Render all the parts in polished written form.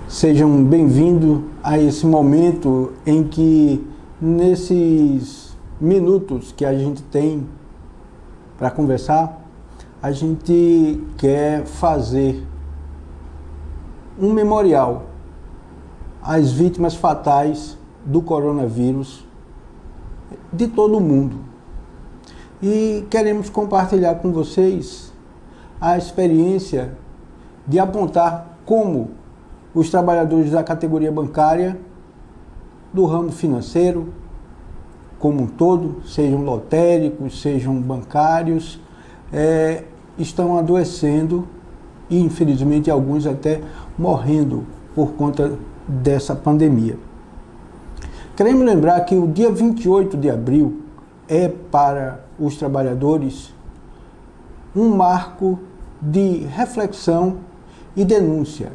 Sejam bem-vindos a esse momento em que, nesses minutos que a gente tem para conversar, a gente quer fazer um memorial às vítimas fatais do coronavírus de todo o mundo. E queremos compartilhar com vocês a experiência de apontar como os trabalhadores da categoria bancária, do ramo financeiro, como um todo, sejam lotéricos, sejam bancários, estão adoecendo e, infelizmente, alguns até morrendo por conta dessa pandemia. Queremos lembrar que o dia 28 de abril é, para os trabalhadores, um marco de reflexão e denúncia.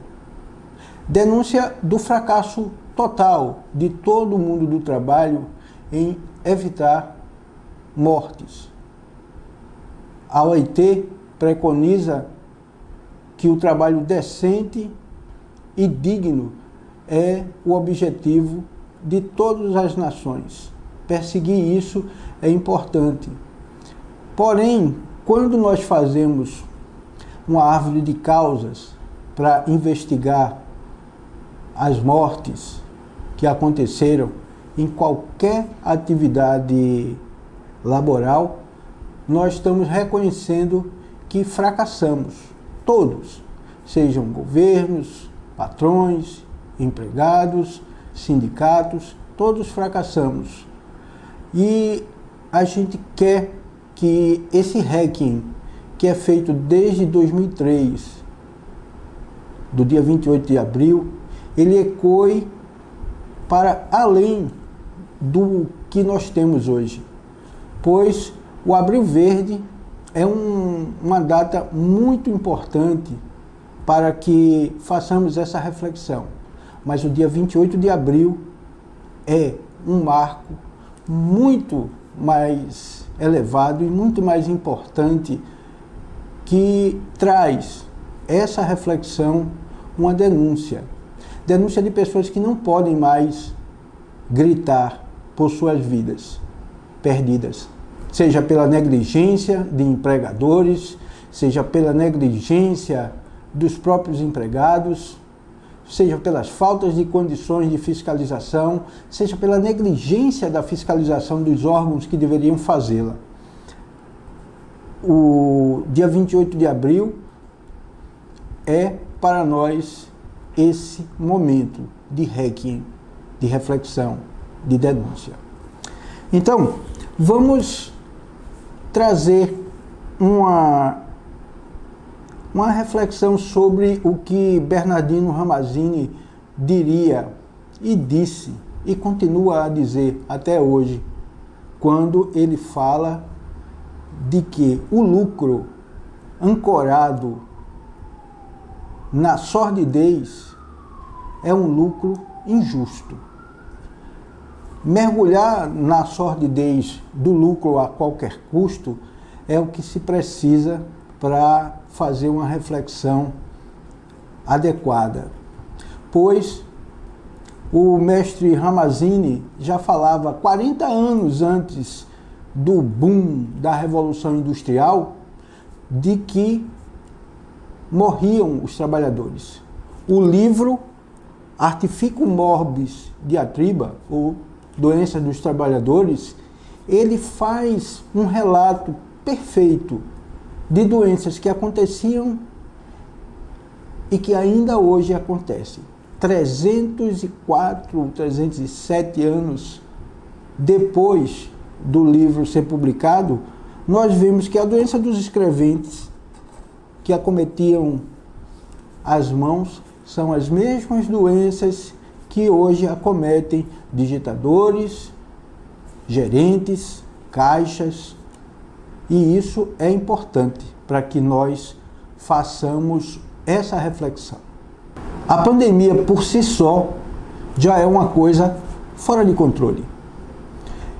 Denúncia do fracasso total de todo o mundo do trabalho em evitar mortes. A OIT preconiza que o trabalho decente e digno é o objetivo de todas as nações. Perseguir isso é importante. Porém, quando nós fazemos uma árvore de causas para investigar as mortes que aconteceram em qualquer atividade laboral, nós estamos reconhecendo que fracassamos, todos, sejam governos, patrões, empregados, sindicatos, todos fracassamos. E a gente quer que esse hacking, que é feito desde 2003, do dia 28 de abril, ele ecoe para além do que nós temos hoje, pois o Abril Verde é uma data muito importante para que façamos essa reflexão. Mas o dia 28 de abril é um marco muito mais elevado e muito mais importante, que traz essa reflexão, uma denúncia de pessoas que não podem mais gritar por suas vidas perdidas, seja pela negligência de empregadores, seja pela negligência dos próprios empregados, seja pelas faltas de condições de fiscalização, seja pela negligência da fiscalização dos órgãos que deveriam fazê-la. O dia 28 de abril é, para nós, esse momento de hacking, de reflexão, de denúncia. Então, vamos trazer uma reflexão sobre o que Bernardino Ramazzini diria e disse e continua a dizer até hoje, quando ele fala de que o lucro ancorado na sordidez é um lucro injusto. Mergulhar na sordidez do lucro a qualquer custo é o que se precisa para fazer uma reflexão adequada. Pois o mestre Ramazzini já falava 40 anos antes do boom da Revolução Industrial de que morriam os trabalhadores. O livro Artificium Morbis Diatriba, ou Doença dos Trabalhadores, ele faz um relato perfeito de doenças que aconteciam e que ainda hoje acontecem. 304, 307 anos depois do livro ser publicado, nós vemos que a doença dos escreventes que acometiam as mãos são as mesmas doenças que hoje acometem digitadores, gerentes, caixas, e isso é importante para que nós façamos essa reflexão. A pandemia por si só já é uma coisa fora de controle.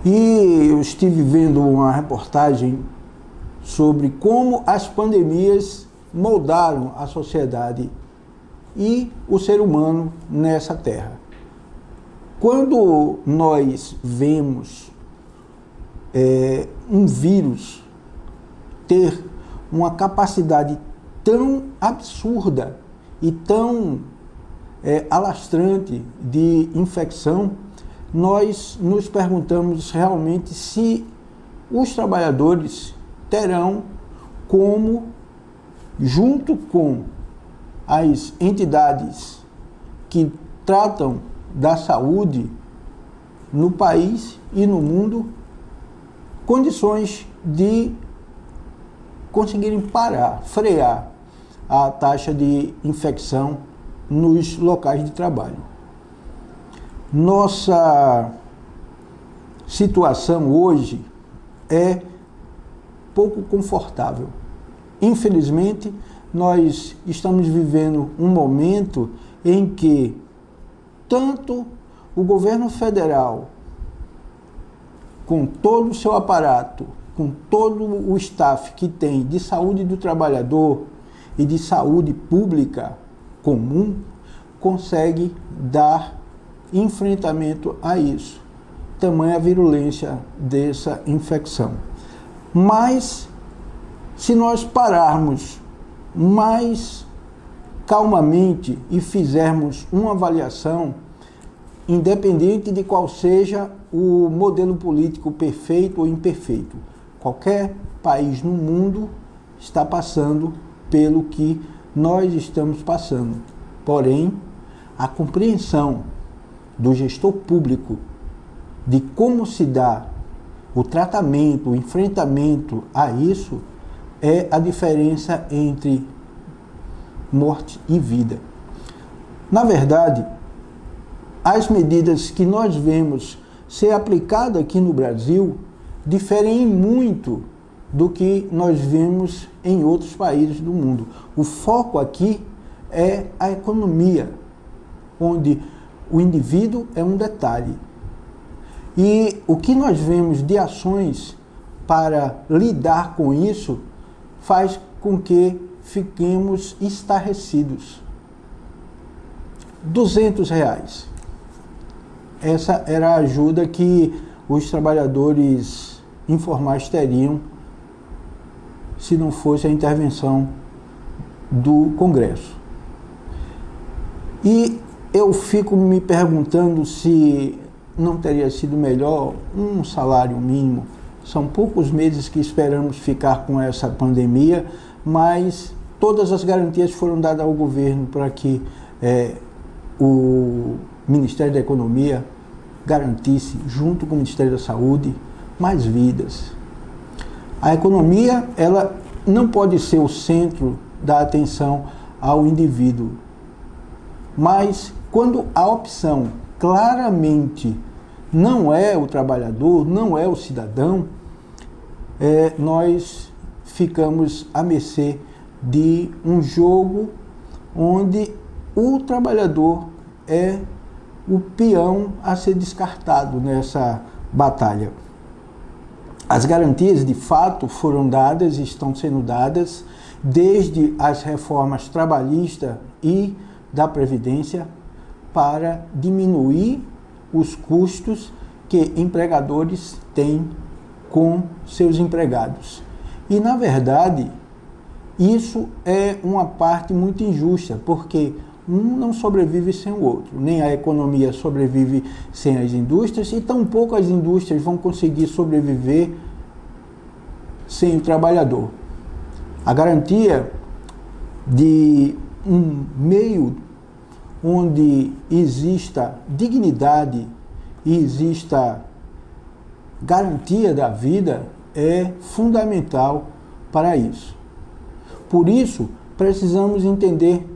E eu estive vendo uma reportagem sobre como as pandemias moldaram a sociedade e o ser humano nessa terra. Quando nós vemos um vírus ter uma capacidade tão absurda e tão alastrante de infecção, nós nos perguntamos realmente se os trabalhadores terão como, junto com as entidades que tratam da saúde no país e no mundo, condições de conseguirem parar, frear a taxa de infecção nos locais de trabalho. Nossa situação hoje é pouco confortável. Infelizmente, nós estamos vivendo um momento em que tanto o governo federal, com todo o seu aparato, com todo o staff que tem de saúde do trabalhador e de saúde pública comum, consegue dar enfrentamento a isso. Tamanha a virulência dessa infecção. Mas, se nós pararmos mais calmamente e fizermos uma avaliação, independente de qual seja o modelo político perfeito ou imperfeito, qualquer país no mundo está passando pelo que nós estamos passando. Porém, a compreensão do gestor público de como se dá o tratamento, o enfrentamento a isso, é a diferença entre morte e vida. Na verdade, as medidas que nós vemos ser aplicadas aqui no Brasil diferem muito do que nós vemos em outros países do mundo. O foco aqui é a economia, onde o indivíduo é um detalhe. E o que nós vemos de ações para lidar com isso faz com que fiquemos estarrecidos. R$200. Essa era a ajuda que os trabalhadores informais teriam se não fosse a intervenção do Congresso. E eu fico me perguntando se não teria sido melhor um salário mínimo. São poucos meses que esperamos ficar com essa pandemia, mas todas as garantias foram dadas ao governo para que o Ministério da Economia garantisse, junto com o Ministério da Saúde, mais vidas. A economia, ela não pode ser o centro da atenção ao indivíduo, mas quando a opção claramente não é o trabalhador, não é o cidadão, nós ficamos à mercê de um jogo onde o trabalhador é o peão a ser descartado nessa batalha. As garantias, de fato, foram dadas e estão sendo dadas desde as reformas trabalhistas e da Previdência para diminuir os custos que empregadores têm com seus empregados. E, na verdade, isso é uma parte muito injusta, porque um não sobrevive sem o outro, nem a economia sobrevive sem as indústrias, e tampouco as indústrias vão conseguir sobreviver sem o trabalhador. A garantia de um meio onde exista dignidade e exista garantia da vida é fundamental para isso. Por isso, precisamos entender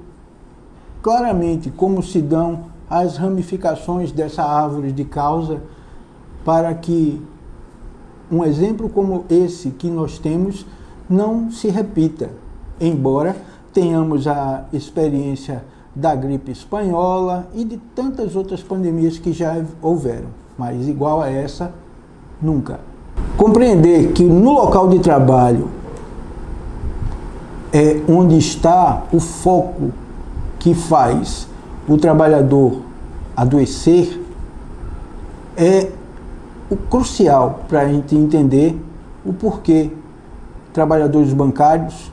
claramente como se dão as ramificações dessa árvore de causa para que um exemplo como esse que nós temos não se repita, embora tenhamos a experiência da gripe espanhola e de tantas outras pandemias que já houveram, mas igual a essa, nunca. Compreender que no local de trabalho é onde está o foco que faz o trabalhador adoecer é o crucial para a gente entender o porquê trabalhadores bancários,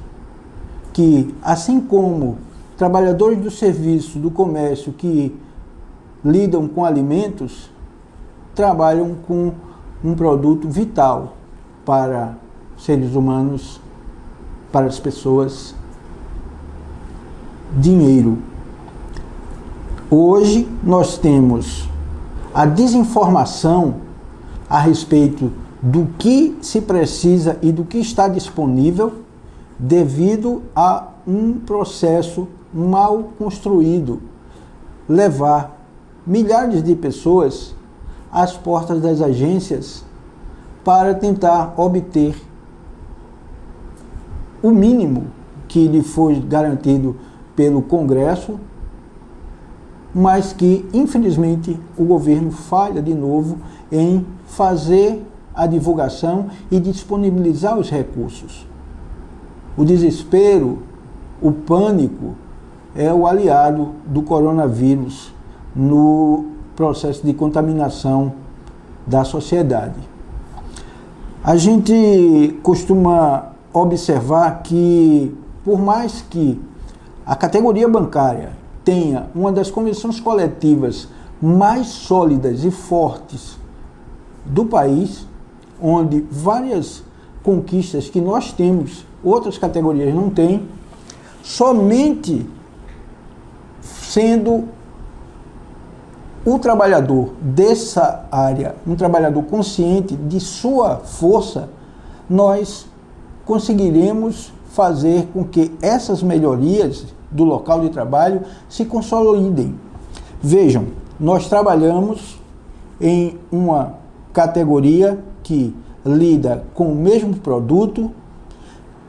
que assim como trabalhadores do serviço, do comércio que lidam com alimentos, trabalham com um produto vital para seres humanos, para as pessoas: dinheiro. Hoje nós temos a desinformação a respeito do que se precisa e do que está disponível devido a um processo mal construído, levar milhares de pessoas às portas das agências para tentar obter o mínimo que lhe foi garantido pelo Congresso, mas que, infelizmente, o governo falha de novo em fazer a divulgação e disponibilizar os recursos. O desespero, o pânico, é o aliado do coronavírus no processo de contaminação da sociedade. A gente costuma observar que, por mais que a categoria bancária tenha uma das convenções coletivas mais sólidas e fortes do país, onde várias conquistas que nós temos, outras categorias não têm, somente sendo o trabalhador dessa área, um trabalhador consciente de sua força, nós conseguiremos fazer com que essas melhorias do local de trabalho se consolidem. Vejam, nós trabalhamos em uma categoria que lida com o mesmo produto,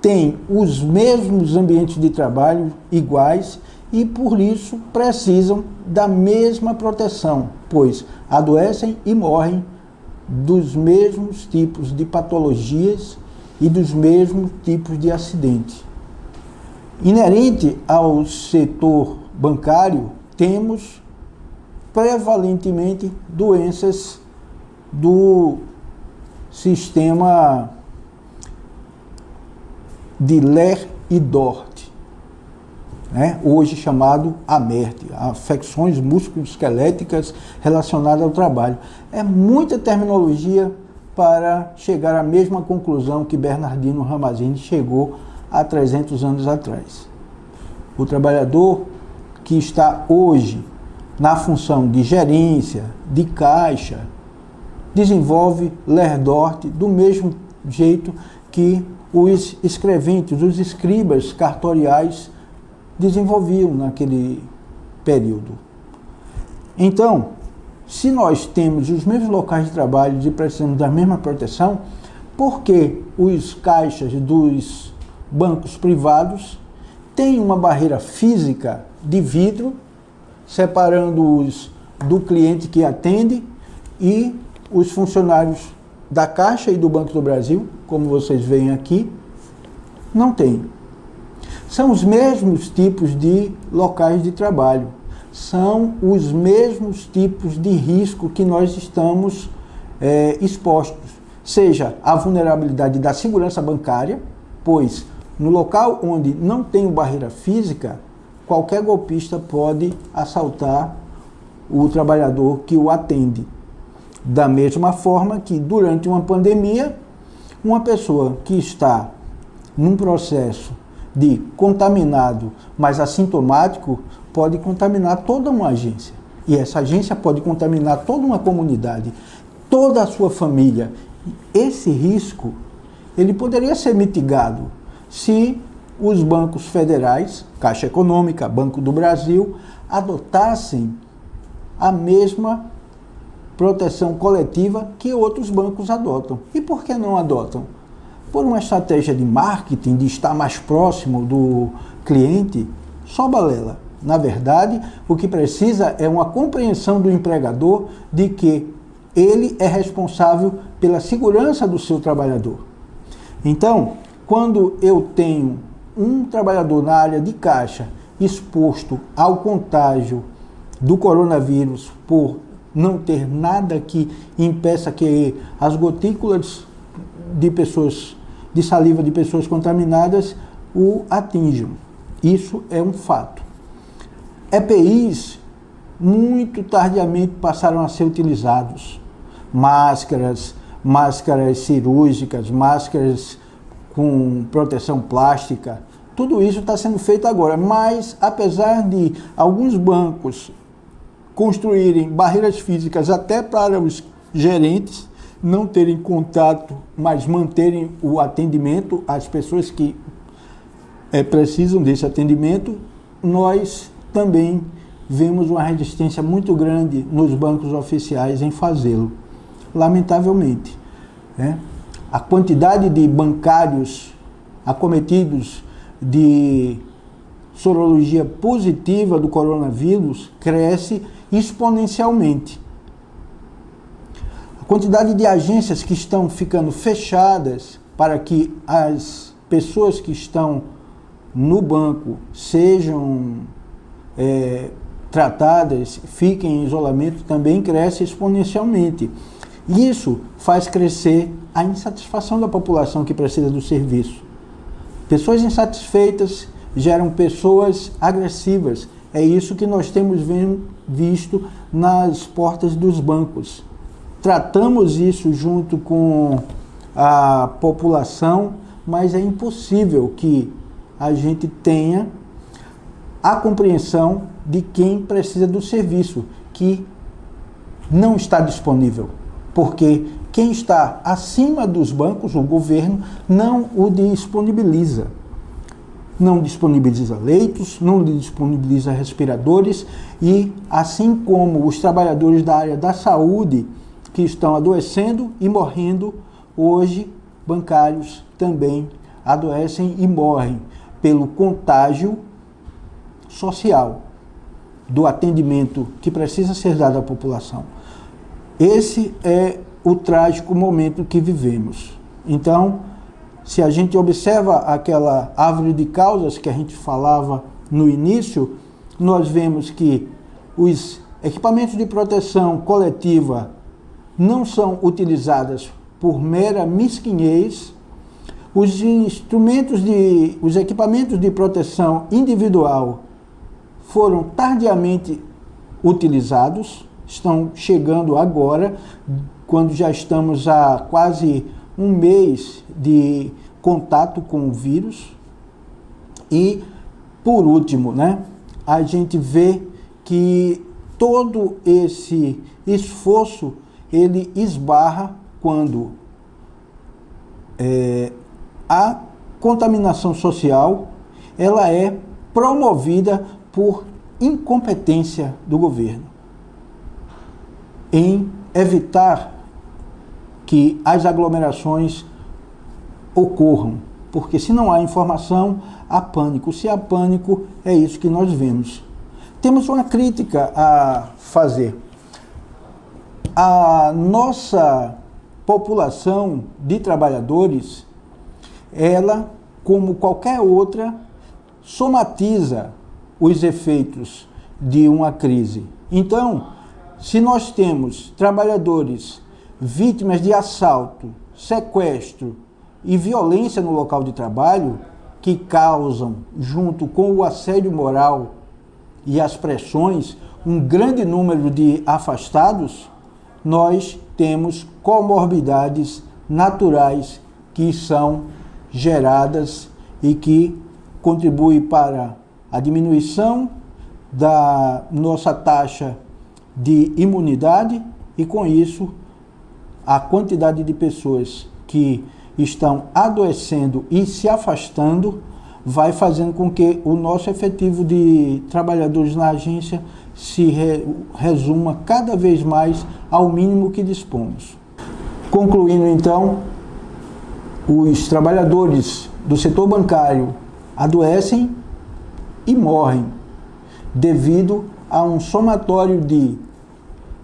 tem os mesmos ambientes de trabalho iguais e, por isso, precisam da mesma proteção, pois adoecem e morrem dos mesmos tipos de patologias e dos mesmos tipos de acidentes. Inerente ao setor bancário, temos prevalentemente doenças do sistema de Lehr e Dort, hoje chamado AMERT, afecções musculoesqueléticas relacionadas ao trabalho. É muita terminologia para chegar à mesma conclusão que Bernardino Ramazzini chegou há 300 anos atrás. O trabalhador que está hoje na função de gerência, de caixa, desenvolve Lehr-Dort do mesmo jeito que os escreventes, os escribas cartoriais desenvolviam naquele período. Então, se nós temos os mesmos locais de trabalho e precisamos da mesma proteção, por que os caixas dos bancos privados têm uma barreira física de vidro separando-os do cliente que atende e os funcionários da Caixa e do Banco do Brasil, como vocês veem aqui, não tem? São os mesmos tipos de locais de trabalho, são os mesmos tipos de risco que nós estamos expostos, seja a vulnerabilidade da segurança bancária, pois no local onde não tem barreira física, qualquer golpista pode assaltar o trabalhador que o atende. Da mesma forma que durante uma pandemia, uma pessoa que está num processo de contaminado, mas assintomático, pode contaminar toda uma agência. E essa agência pode contaminar toda uma comunidade, toda a sua família. Esse risco, ele poderia ser mitigado se os bancos federais, Caixa Econômica, Banco do Brasil, adotassem a mesma proteção coletiva que outros bancos adotam. E por que não adotam? Por uma estratégia de marketing, de estar mais próximo do cliente, só balela. Na verdade, o que precisa é uma compreensão do empregador de que ele é responsável pela segurança do seu trabalhador. Então, quando eu tenho um trabalhador na área de caixa exposto ao contágio do coronavírus por não ter nada que impeça que as gotículas de pessoas, de saliva de pessoas contaminadas o atinjam. Isso é um fato. EPIs muito tardiamente passaram a ser utilizados. Máscaras cirúrgicas, máscaras com proteção plástica, tudo isso está sendo feito agora. Mas, apesar de alguns bancos construírem barreiras físicas até para os gerentes não terem contato, mas manterem o atendimento às pessoas que precisam desse atendimento, nós também vemos uma resistência muito grande nos bancos oficiais em fazê-lo, lamentavelmente. A quantidade de bancários acometidos de sorologia positiva do coronavírus cresce exponencialmente. A quantidade de agências que estão ficando fechadas para que as pessoas que estão no banco sejam tratadas, fiquem em isolamento, também cresce exponencialmente. Isso faz crescer a insatisfação da população que precisa do serviço. Pessoas insatisfeitas geram pessoas agressivas. É isso que nós temos visto nas portas dos bancos. Tratamos isso junto com a população, mas é impossível que a gente tenha a compreensão de quem precisa do serviço, que não está disponível. Porque quem está acima dos bancos, o governo, não o disponibiliza. Não disponibiliza leitos, não disponibiliza respiradores e, assim como os trabalhadores da área da saúde que estão adoecendo e morrendo, hoje bancários também adoecem e morrem pelo contágio social do atendimento que precisa ser dado à população. Esse é o trágico momento que vivemos. Então, se a gente observa aquela árvore de causas que a gente falava no início, nós vemos que os equipamentos de proteção coletiva não são utilizados por mera mesquinhez, os equipamentos de proteção individual foram tardiamente utilizados, estão chegando agora, quando já estamos há quase um mês de contato com o vírus. E, por último, a gente vê que todo esse esforço ele esbarra quando a contaminação social ela é promovida por incompetência do governo em evitar que as aglomerações ocorram, porque se não há informação, há pânico. Se há pânico, é isso que nós vemos. Temos uma crítica a fazer. A nossa população de trabalhadores, ela, como qualquer outra, somatiza os efeitos de uma crise. Então, se nós temos trabalhadores vítimas de assalto, sequestro e violência no local de trabalho, que causam, junto com o assédio moral e as pressões, um grande número de afastados, nós temos comorbidades naturais que são geradas e que contribuem para a diminuição da nossa taxa de imunidade e, com isso, a quantidade de pessoas que estão adoecendo e se afastando vai fazendo com que o nosso efetivo de trabalhadores na agência se resuma cada vez mais ao mínimo que dispomos. Concluindo, então, os trabalhadores do setor bancário adoecem e morrem devido a um somatório de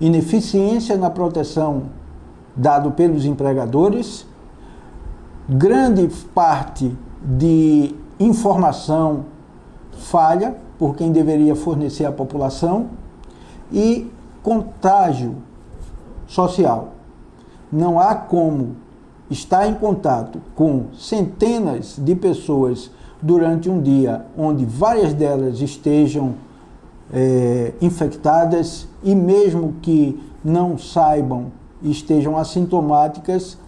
ineficiência na proteção dado pelos empregadores, grande parte de informação falha por quem deveria fornecer à população, e contágio social. Não há como estar em contato com centenas de pessoas durante um dia, onde várias delas estejam infectadas, e mesmo que não saibam, estejam assintomáticas,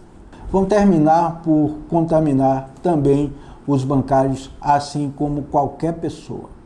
vão terminar por contaminar também os bancários, assim como qualquer pessoa.